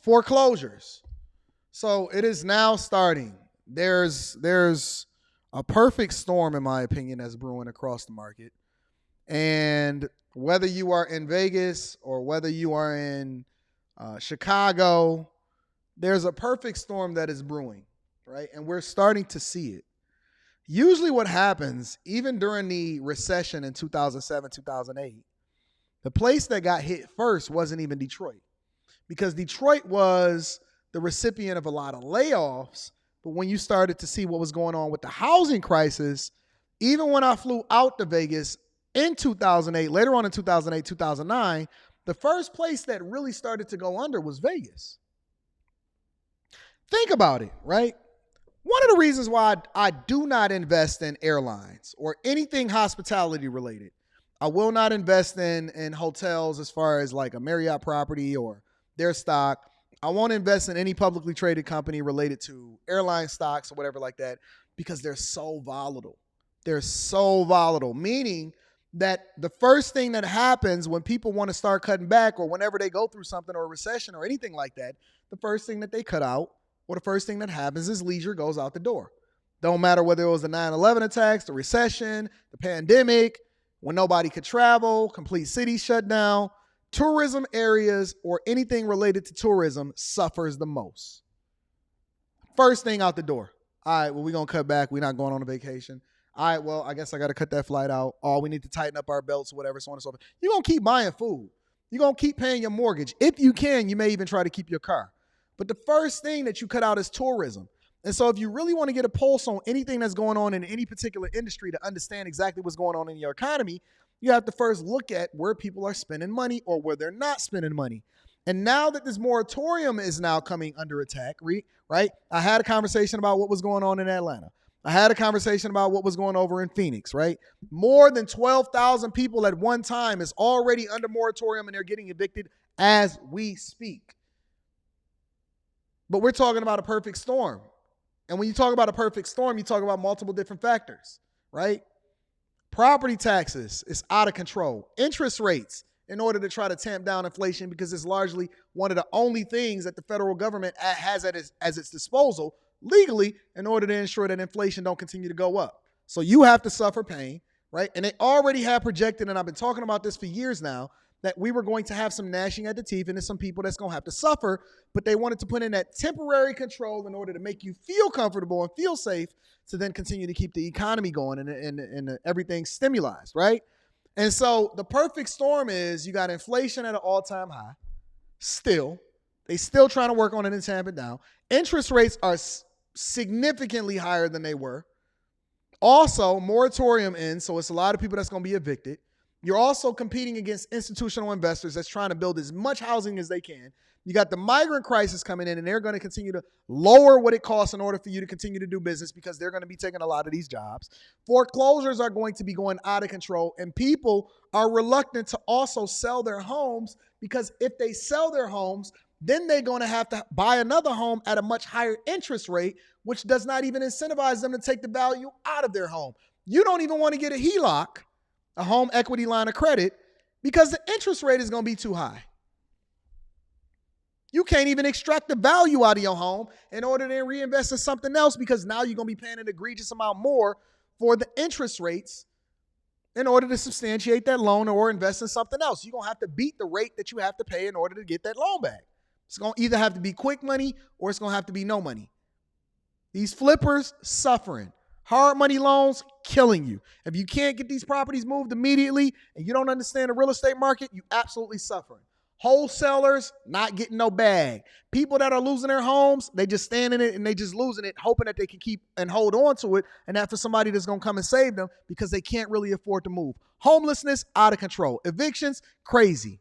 Foreclosures. So it is now starting. There's a perfect storm, in my opinion, that's brewing across the market. And whether you are in Vegas or whether you are in Chicago, there's a perfect storm that is brewing, right? And we're starting to see it. Usually what happens, even during the recession in 2007, 2008, the place that got hit first wasn't even Detroit, because Detroit was the recipient of a lot of layoffs. But when you started to see what was going on with the housing crisis, even when I flew out to Vegas in 2008, later on in 2008, 2009, the first place that really started to go under was Vegas. Think about it, right? One of the reasons why I do not invest in airlines or anything hospitality related. I will not invest in hotels as far as like a Marriott property or their stock. I won't invest in any publicly traded company related to airline stocks or whatever like that, because they're so volatile. They're so volatile, meaning that the first thing that happens when people want to start cutting back, or whenever they go through something or a recession or anything like that, the first thing that they cut out, or the first thing that happens, is leisure goes out the door. Don't matter whether it was the 9/11 attacks, the recession, the pandemic, when nobody could travel, complete cities shut down. Tourism areas or anything related to tourism suffers the most. First thing out the door. All right, well, we're going to cut back. We're not going on a vacation. All right, well, I guess I got to cut that flight out. Oh, we need to tighten up our belts, whatever, so on and so forth. You're going to keep buying food. You're going to keep paying your mortgage. If you can, you may even try to keep your car. But the first thing that you cut out is tourism. And so if you really want to get a pulse on anything that's going on in any particular industry to understand exactly what's going on in your economy, you have to first look at where people are spending money or where they're not spending money. And now that this moratorium is now coming under attack, right? I had a conversation about what was going on in Atlanta. I had a conversation about what was going over in Phoenix, right? More than 12,000 people at one time is already under moratorium, and they're getting evicted as we speak. But we're talking about a perfect storm. And when you talk about a perfect storm, you talk about multiple different factors, right? Property taxes is out of control. Interest rates, in order to try to tamp down inflation, because it's largely one of the only things that the federal government has as its disposal legally in order to ensure that inflation don't continue to go up. So you have to suffer pain, right? And they already have projected, and I've been talking about this for years now, that we were going to have some gnashing at the teeth, and there's some people that's going to have to suffer, but they wanted to put in that temporary control in order to make you feel comfortable and feel safe to then continue to keep the economy going and everything stimulated, right? And so the perfect storm is you got inflation at an all-time high. Still, they still trying to work on it and tamp it down. Interest rates are significantly higher than they were. Also, moratorium ends, so it's a lot of people that's going to be evicted. You're also competing against institutional investors that's trying to build as much housing as they can. You got the migrant crisis coming in, and they're going to continue to lower what it costs in order for you to continue to do business, because they're going to be taking a lot of these jobs. Foreclosures are going to be going out of control, and people are reluctant to also sell their homes, because if they sell their homes, then they're going to have to buy another home at a much higher interest rate, which does not even incentivize them to take the value out of their home. You don't even want to get a HELOC, a home equity line of credit, because the interest rate is going to be too high. You can't even extract the value out of your home in order to reinvest in something else, because now you're going to be paying an egregious amount more for the interest rates in order to substantiate that loan or invest in something else. You're going to have to beat the rate that you have to pay in order to get that loan back. It's going to either have to be quick money or it's going to have to be no money. These flippers suffering. Hard money loans killing you. If you can't get these properties moved immediately and you don't understand the real estate market, you absolutely suffering. Wholesalers not getting no bag. People that are losing their homes, they just stand in it and they just losing it, hoping that they can keep and hold on to it, and that for somebody that's going to come and save them, because they can't really afford to move. Homelessness, out of control. Evictions, crazy.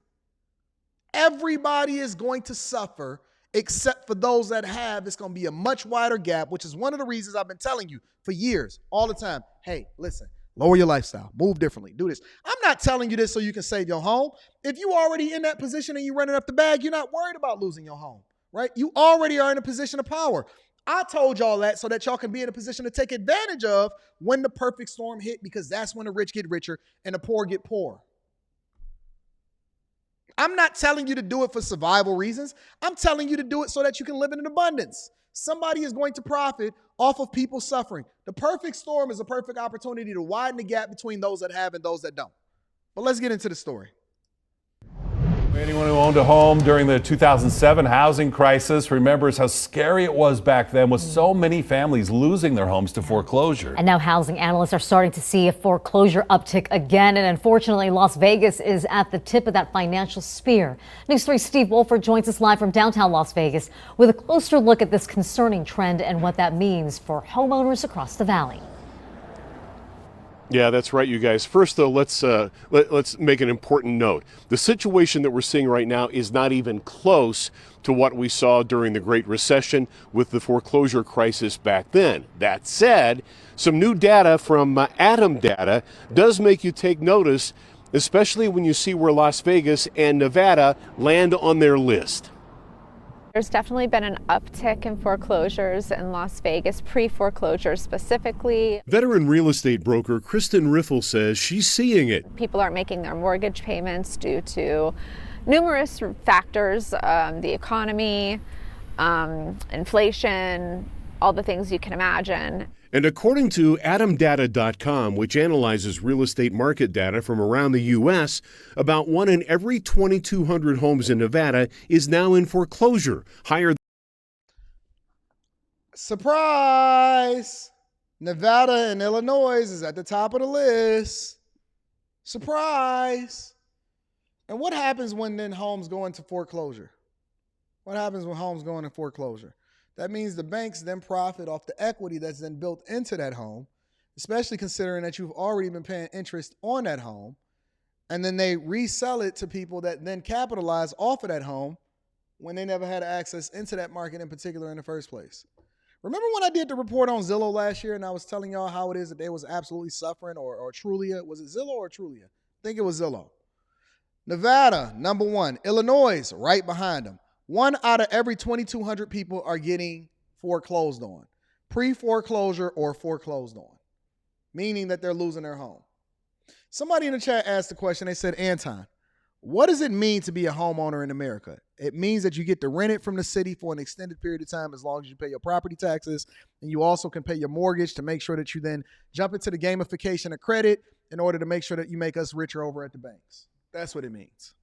Everybody is going to suffer except for those that have. It's going to be a much wider gap, which is one of the reasons I've been telling you for years, all the time. Hey, listen, lower your lifestyle, move differently, do this. I'm not telling you this so you can save your home. If you already in that position and you're running up the bag, you're not worried about losing your home, right? You already are in a position of power. I told y'all that so that y'all can be in a position to take advantage of when the perfect storm hit, because that's when the rich get richer and the poor get poorer. I'm not telling you to do it for survival reasons. I'm telling you to do it so that you can live in an abundance. Somebody is going to profit off of people suffering. The perfect storm is a perfect opportunity to widen the gap between those that have and those that don't. But let's get into the story. Anyone who owned a home during the 2007 housing crisis remembers how scary it was back then, with so many families losing their homes to foreclosure. And now housing analysts are starting to see a foreclosure uptick again. And unfortunately, Las Vegas is at the tip of that financial spear. News 3's Steve Wolford joins us live from downtown Las Vegas with a closer look at this concerning trend and what that means for homeowners across the valley. Yeah, that's right, you guys. First, though, let's make an important note. The situation that we're seeing right now is not even close to what we saw during the Great Recession with the foreclosure crisis back then. That said, some new data from Atom Data does make you take notice, especially when you see where Las Vegas and Nevada land on their list. There's definitely been an uptick in foreclosures in Las Vegas, pre-foreclosures specifically. Veteran real estate broker Kristen Riffle says she's seeing it. People aren't making their mortgage payments due to numerous factors, the economy, inflation, all the things you can imagine. And according to AtomData.com, which analyzes real estate market data from around the U.S., about 1 in every 2,200 homes in Nevada is now in foreclosure, higher. Surprise! Nevada and Illinois is at the top of the list. Surprise! And what happens when then homes go into foreclosure? What happens when homes go into foreclosure? That means the banks then profit off the equity that's then built into that home, especially considering that you've already been paying interest on that home. And then they resell it to people that then capitalize off of that home when they never had access into that market in particular in the first place. Remember when I did the report on Zillow last year and I was telling y'all how it is that they was absolutely suffering, or Trulia? Was it Zillow or Trulia? I think it was Zillow. Nevada, number 1. Illinois, right behind them. 1 out of every 2,200 people are getting foreclosed on, pre-foreclosure or foreclosed on, meaning that they're losing their home. Somebody in the chat asked the question, they said, Anton, what does it mean to be a homeowner in America? It means that you get to rent it from the city for an extended period of time as long as you pay your property taxes, and you also can pay your mortgage to make sure that you then jump into the gamification of credit in order to make sure that you make us richer over at the banks. That's what it means.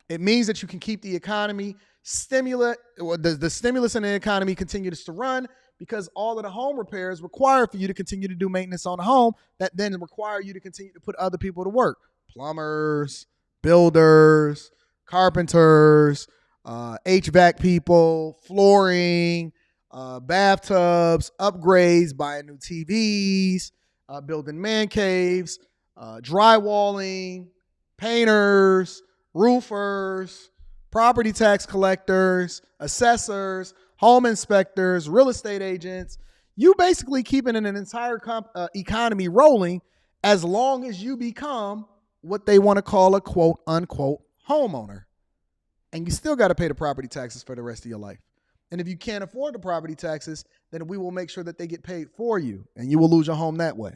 It means that you can keep the economy the stimulus in the economy continues to run, because all of the home repairs require for you to continue to do maintenance on the home that then require you to continue to put other people to work. Plumbers, builders, carpenters, HVAC people, flooring, bathtubs, upgrades, buying new TVs, building man caves, drywalling, painters, roofers, property tax collectors, assessors, home inspectors, real estate agents. You basically keeping an entire economy rolling as long as you become what they want to call a quote unquote homeowner. And you still got to pay the property taxes for the rest of your life. And if you can't afford the property taxes, then we will make sure that they get paid for you, and you will lose your home that way.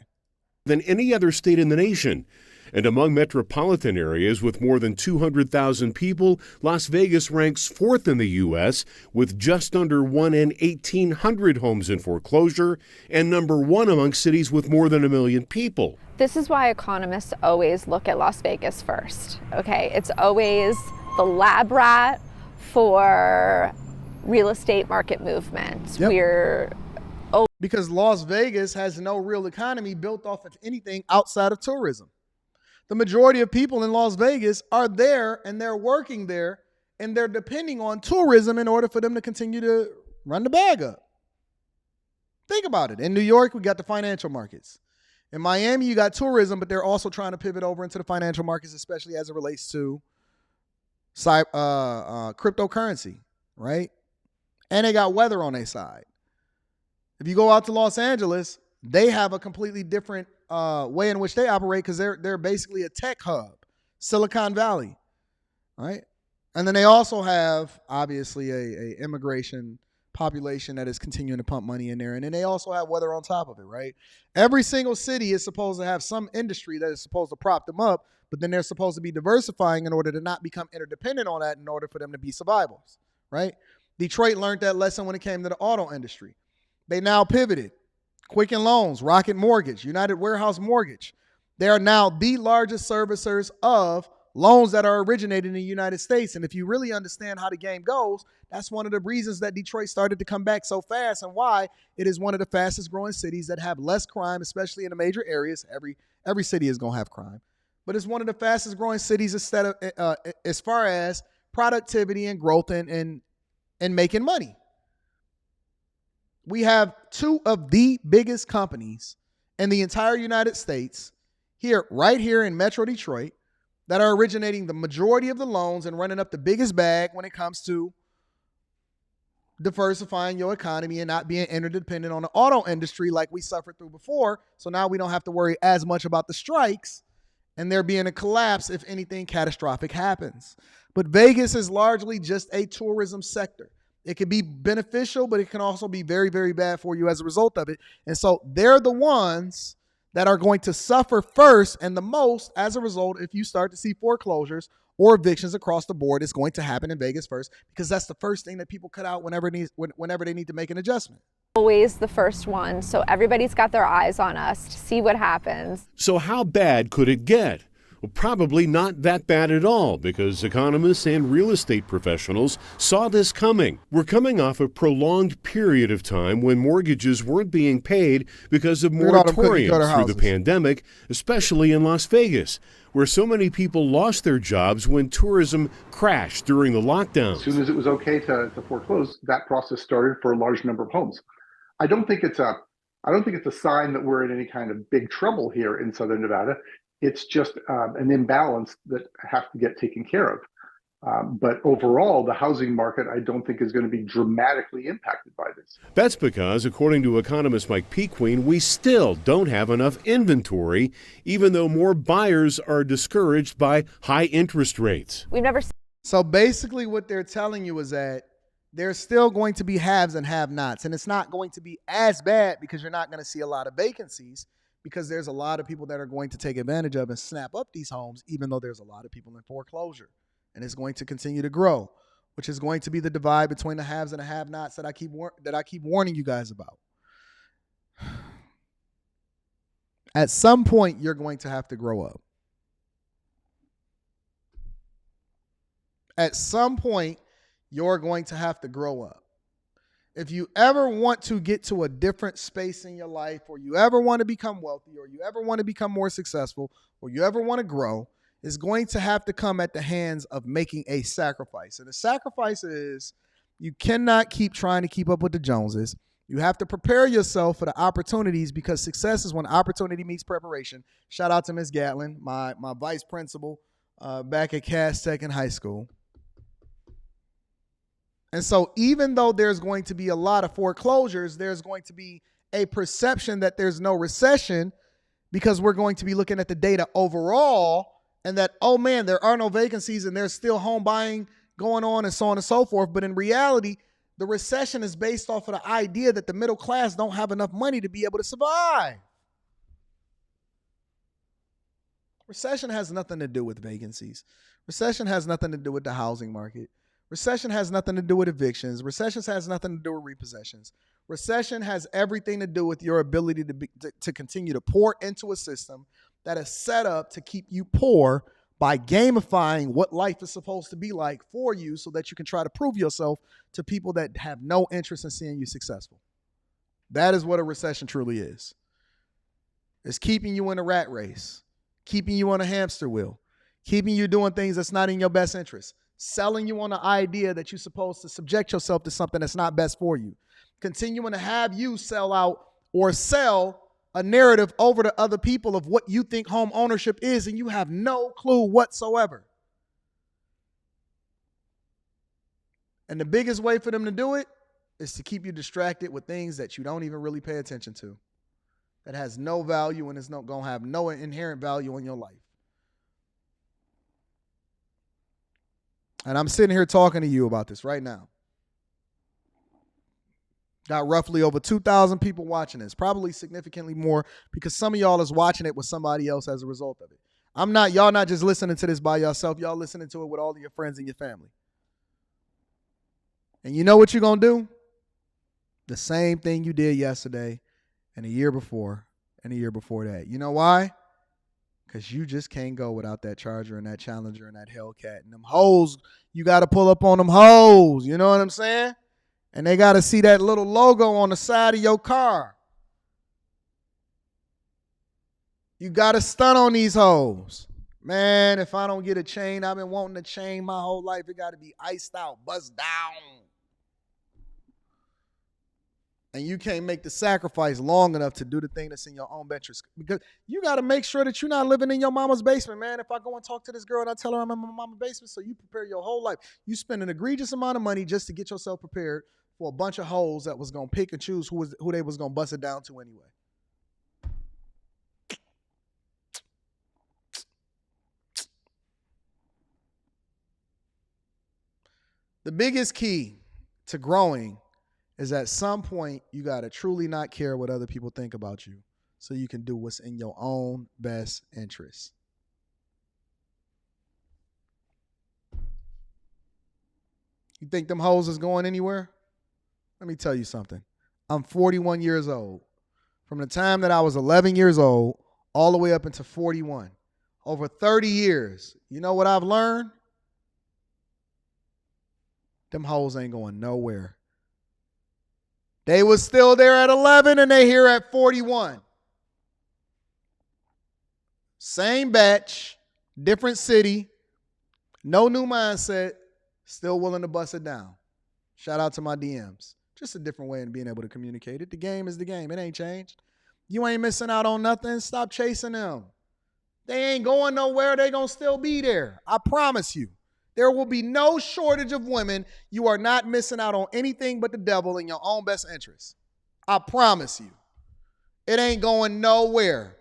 Than any other state in the nation. And among metropolitan areas with more than 200,000 people, Las Vegas ranks 4th in the U.S. with just under 1 in 1,800 homes in foreclosure, and number 1 among cities with more than 1 million people. This is why economists always look at Las Vegas first, okay? It's always the lab rat for real estate market movement. Yep. Because Las Vegas has no real economy built off of anything outside of tourism. The majority of people in Las Vegas are there and they're working there and they're depending on tourism in order for them to continue to run the bag up. Think about it. In New York, we got the financial markets. In Miami, you got tourism, but they're also trying to pivot over into the financial markets, especially as it relates to cryptocurrency, right? And they got weather on their side. If you go out to Los Angeles, they have a completely different way in which they operate, because they're basically a tech hub, Silicon Valley, right? And then they also have obviously a immigration population that is continuing to pump money in there. And then they also have weather on top of it, right? Every single city is supposed to have some industry that is supposed to prop them up, but then they're supposed to be diversifying in order to not become interdependent on that in order for them to be survivals, right? Detroit learned that lesson when it came to the auto industry. They now pivoted. Quicken Loans, Rocket Mortgage, United Warehouse Mortgage. They are now the largest servicers of loans that are originated in the United States. And if you really understand how the game goes, that's one of the reasons that Detroit started to come back so fast and why it is one of the fastest growing cities that have less crime, especially in the major areas. Every city is going to have crime. But it's one of the fastest growing cities as far as productivity and growth and making money. We have two of the biggest companies in the entire United States right here in Metro Detroit that are originating the majority of the loans and running up the biggest bag when it comes to diversifying your economy and not being interdependent on the auto industry like we suffered through before. So now we don't have to worry as much about the strikes and there being a collapse if anything catastrophic happens. But Vegas is largely just a tourism sector. It can be beneficial, but it can also be very, very bad for you as a result of it. And so they're the ones that are going to suffer first and the most as a result if you start to see foreclosures or evictions across the board. It's going to happen in Vegas first because that's the first thing that people cut out whenever they need to make an adjustment. Always the first one, so everybody's got their eyes on us to see what happens. So how bad could it get? Well, probably not that bad at all, because economists and real estate professionals saw this coming. We're coming off a prolonged period of time when mortgages weren't being paid because of moratoriums through the pandemic, especially in Las Vegas, where so many people lost their jobs when tourism crashed during the lockdown. As soon as it was okay to foreclose, that process started for a large number of homes. I don't think it's a sign that we're in any kind of big trouble here in Southern Nevada. It's just an imbalance that has to get taken care of. But overall, the housing market, I don't think is going to be dramatically impacted by this. That's because, according to economist Mike Pequeen, we still don't have enough inventory, even though more buyers are discouraged by high interest rates. So basically what they're telling you is that there's still going to be haves and have-nots, and it's not going to be as bad because you're not going to see a lot of vacancies, because there's a lot of people that are going to take advantage of and snap up these homes, even though there's a lot of people in foreclosure. And it's going to continue to grow, which is going to be the divide between the haves and the have-nots that I keep warning you guys about. At some point, you're going to have to grow up. At some point, you're going to have to grow up. If you ever want to get to a different space in your life, or you ever want to become wealthy, or you ever want to become more successful, or you ever want to grow, it's going to have to come at the hands of making a sacrifice. And the sacrifice is you cannot keep trying to keep up with the Joneses. You have to prepare yourself for the opportunities, because success is when opportunity meets preparation. Shout out to Ms. Gatlin, my vice principal back at Cass Tech in high school. And so even though there's going to be a lot of foreclosures, there's going to be a perception that there's no recession, because we're going to be looking at the data overall and that, oh man, there are no vacancies and there's still home buying going on and so on and so forth. But in reality, the recession is based off of the idea that the middle class don't have enough money to be able to survive. Recession has nothing to do with vacancies. Recession has nothing to do with the housing market. Recession has nothing to do with evictions. Recession has nothing to do with repossessions. Recession has everything to do with your ability to continue to pour into a system that is set up to keep you poor by gamifying what life is supposed to be like for you, so that you can try to prove yourself to people that have no interest in seeing you successful. That is what a recession truly is. It's keeping you in a rat race, keeping you on a hamster wheel, keeping you doing things that's not in your best interest, selling you on the idea that you're supposed to subject yourself to something that's not best for you, continuing to have you sell out or sell a narrative over to other people of what you think home ownership is, and you have no clue whatsoever. And the biggest way for them to do it is to keep you distracted with things that you don't even really pay attention to, that has no value and is not going to have no inherent value in your life. And I'm sitting here talking to you about this right now. Got roughly over 2,000 people watching this, probably significantly more because some of y'all is watching it with somebody else as a result of it. Y'all not just listening to this by yourself. Y'all listening to it with all of your friends and your family. And you know what you're going to do? The same thing you did yesterday and the year before and the year before that. You know why? Because you just can't go without that Charger and that Challenger and that Hellcat. And them hoes, you got to pull up on them hoes. You know what I'm saying? And they got to see that little logo on the side of your car. You got to stun on these hoes. Man, if I don't get a chain, I've been wanting a chain my whole life. It got to be iced out, bust down. And you can't make the sacrifice long enough to do the thing that's in your own best interest. Because you got to make sure that you're not living in your mama's basement, man. If I go and talk to this girl and I tell her I'm in my mama's basement, so you prepare your whole life. You spend an egregious amount of money just to get yourself prepared for a bunch of hoes that was going to pick and choose who they was going to bust it down to anyway. The biggest key to growing is at some point you got to truly not care what other people think about you so you can do what's in your own best interest. You think them hoes is going anywhere? Let me tell you something. I'm 41 years old. From the time that I was 11 years old all the way up into 41. Over 30 years. You know what I've learned? Them hoes ain't going nowhere. They was still there at 11 and they here at 41. Same batch, different city, no new mindset, still willing to bust it down. Shout out to my DMs. Just a different way of being able to communicate it. The game is the game. It ain't changed. You ain't missing out on nothing. Stop chasing them. They ain't going nowhere. They gonna still be there. I promise you. There will be no shortage of women. You are not missing out on anything but the devil in your own best interest. I promise you. It ain't going nowhere.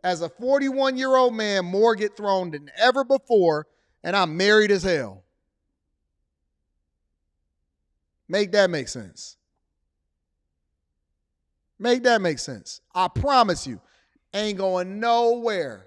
As a 41-year-old man, more get thrown than ever before, and I'm married as hell. Make that make sense. Make that make sense. I promise you. Ain't going nowhere.